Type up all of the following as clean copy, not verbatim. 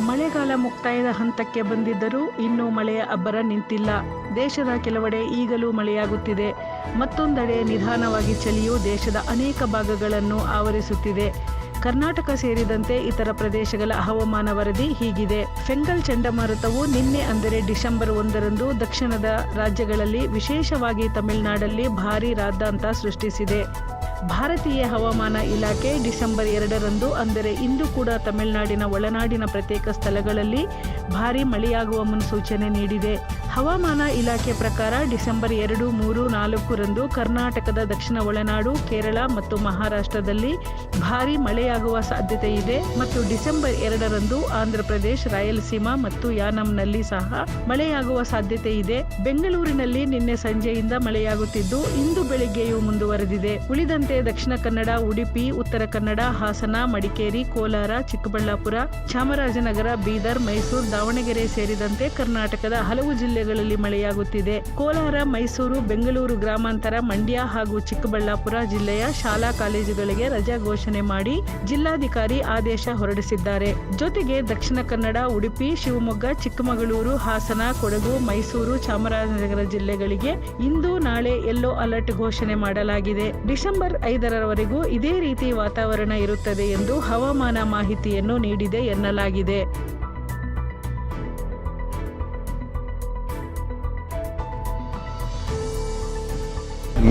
ಮಳೆಗಾಲ ಮುಕ್ತಾಯದ ಹಂತಕ್ಕೆ ಬಂದಿದ್ದರೂ ಇನ್ನೂ ಮಳೆಯ ಅಬ್ಬರ ನಿಂತಿಲ್ಲ. ದೇಶದ ಕೆಲವೆಡೆ ಈಗಲೂ ಮಳೆಯಾಗುತ್ತಿದೆ. ಮತ್ತೊಂದೆಡೆ ನಿಧಾನವಾಗಿ ಚಳಿಯು ದೇಶದ ಅನೇಕ ಭಾಗಗಳನ್ನು ಆವರಿಸುತ್ತಿದೆ. ಕರ್ನಾಟಕ ಸೇರಿದಂತೆ ಇತರ ಪ್ರದೇಶಗಳ ಹವಾಮಾನ ವರದಿ ಹೀಗಿದೆ. ಫೆಂಗಲ್ ಚಂಡಮಾರುತವು ನಿನ್ನೆ ಅಂದರೆ ಡಿಸೆಂಬರ್ 1ರಂದು ದಕ್ಷಿಣದ ರಾಜ್ಯಗಳಲ್ಲಿ ವಿಶೇಷವಾಗಿ ತಮಿಳುನಾಡಲ್ಲಿ ಭಾರೀ ರಾದ್ದಾಂತ ಸೃಷ್ಟಿಸಿದೆ. ಭಾರತೀಯ ಹವಾಮಾನ ಇಲಾಖೆ ಡಿಸೆಂಬರ್ 2ರಂದು ಅಂದರೆ ಇಂದು ಕೂಡ ತಮಿಳುನಾಡಿನ ಒಳನಾಡಿನ ಪ್ರತ್ಯೇಕ ಸ್ಥಳಗಳಲ್ಲಿ ಭಾರೀ ಮಳೆಯಾಗುವ ಮುನ್ಸೂಚನೆ ನೀಡಿದೆ. ಹವಾಮಾನ ಇಲಾಖೆ ಪ್ರಕಾರ ಡಿಸೆಂಬರ್ 2, 3, 4ರಂದು ಕರ್ನಾಟಕದ ದಕ್ಷಿಣ ಒಳನಾಡು, ಕೇರಳ ಮತ್ತು ಮಹಾರಾಷ್ಟ್ರದಲ್ಲಿ ಭಾರೀ ಮಳೆಯಾಗುವ ಸಾಧ್ಯತೆ ಇದೆ ಮತ್ತು ಡಿಸೆಂಬರ್ 2ರಂದು ಆಂಧ್ರಪ್ರದೇಶ, ರಾಯಲಸೀಮಾ ಮತ್ತು ಯಾನಂನಲ್ಲಿ ಸಹ ಮಳೆಯಾಗುವ ಸಾಧ್ಯತೆ ಇದೆ. ಬೆಂಗಳೂರಿನಲ್ಲಿ ನಿನ್ನೆ ಸಂಜೆಯಿಂದ ಮಳೆಯಾಗುತ್ತಿದ್ದು ಇಂದು ಬೆಳಿಗ್ಗೆಯೂ ಮುಂದುವರೆದಿದೆ. ಉಳಿದಂತೆ ದಕ್ಷಿಣ ಕನ್ನಡ, ಉಡುಪಿ, ಉತ್ತರ ಕನ್ನಡ, ಹಾಸನ, ಮಡಿಕೇರಿ, ಕೋಲಾರ, ಚಿಕ್ಕಬಳ್ಳಾಪುರ, ಚಾಮರಾಜನಗರ, ಬೀದರ್, ಮೈಸೂರು, ದಾವಣಗೆರೆ ಸೇರಿದಂತೆ ಕರ್ನಾಟಕದ ಹಲವು ಜಿಲ್ಲೆಗಳಲ್ಲಿ ಮಳೆಯಾಗುತ್ತಿದೆ. ಕೋಲಾರ, ಮೈಸೂರು, ಬೆಂಗಳೂರು ಗ್ರಾಮಾಂತರ, ಮಂಡ್ಯ ಹಾಗೂ ಚಿಕ್ಕಬಳ್ಳಾಪುರ ಜಿಲ್ಲೆಯ ಶಾಲಾ ಕಾಲೇಜುಗಳಿಗೆ ರಜಾ ಘೋಷಣೆ ಮಾಡಿ ಜಿಲ್ಲಾಧಿಕಾರಿ ಆದೇಶ ಹೊರಡಿಸಿದ್ದಾರೆ. ಜೊತೆಗೆ ದಕ್ಷಿಣ ಕನ್ನಡ, ಉಡುಪಿ, ಶಿವಮೊಗ್ಗ, ಚಿಕ್ಕಮಗಳೂರು, ಹಾಸನ, ಕೊಡಗು, ಮೈಸೂರು, ಚಾಮರಾಜನಗರ ಜಿಲ್ಲೆಗಳಿಗೆ ಇಂದು, ನಾಳೆ ಯೆಲ್ಲೋ ಅಲರ್ಟ್ ಘೋಷಣೆ ಮಾಡಲಾಗಿದೆ. ಡಿಸೆಂಬರ್ 5ರವರೆಗೂ ಇದೇ ರೀತಿ ವಾತಾವರಣ ಇರುತ್ತದೆ ಎಂದು ಹವಾಮಾನ ಮಾಹಿತಿಯನ್ನು ನೀಡಿದೆ ಎನ್ನಲಾಗಿದೆ.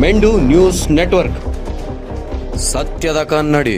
ಮೆಂಡು ನ್ಯೂಸ್ ನೆಟ್ವರ್ಕ್, ಸತ್ಯದ ಕನ್ನಡಿ.